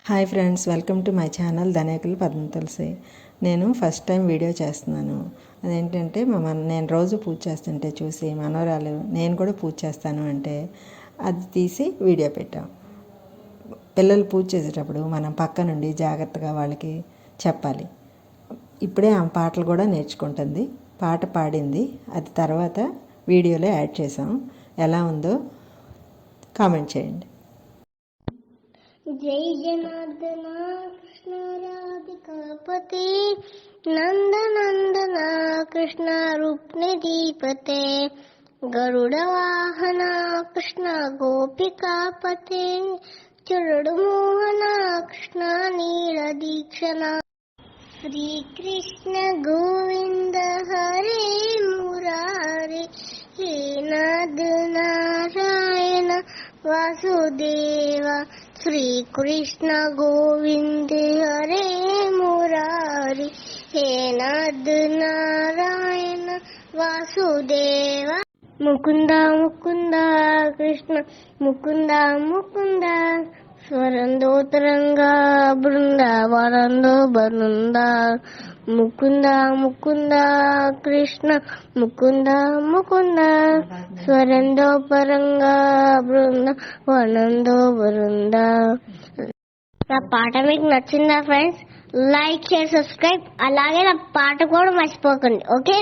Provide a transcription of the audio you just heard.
Hi friends, welcome to my channel Dhanekula Padma Tulasi. నేను first time video చేస్తున్నాను. అదేంటంటే నేను రోజు పూజ చేస్తుంటే చూసి మనవరాలు నేను కూడా పూజ చేస్తాను అంటే అది తీసి వీడియో పెట్టాం. పిల్లలు పూజ చేసేటప్పుడు మనం పక్క నుండి జాగ్రత్తగా వాళ్ళకి చెప్పాలి. ఇప్పుడే ఆ పాటలు కూడా నేర్చుకుంటుంది. పాట పాడింది, అది తర్వాత వీడియోలో యాడ్ చేసాం. ఎలా ఉందో కామెంట్ చేయండి. जय जनार्दना कृष्ण राधिकापते नंदनंदना कृष्ण रूपनिधिपते गरुडवाहना कृष्ण गोपिकापते चरुडमोहना कृष्ण नीलदीक्षणा श्री कृष्ण गोविंद हरे मुरारे हे नाथ नारायण वासुदेव श्री कृष्ण गोविंद हरे मुरारी हे नाथ नारायण वासुदेव मुकुंद मुकुंद कृष्ण मुकुंद मुकुंद स्वरंदो तरंगा बृंदावनंदो बृंदा मुकुंद मुकुंद कृष्ण मुकुंद मुकुंद स्वरंदो परंगा బృందావనందో బృందా. నా పాట మీకు నచ్చిందా ఫ్రెండ్స్? లైక్ షేర్ సబ్స్క్రైబ్, అలాగే నా పాట కూడా మర్చిపోకండి. ఓకే.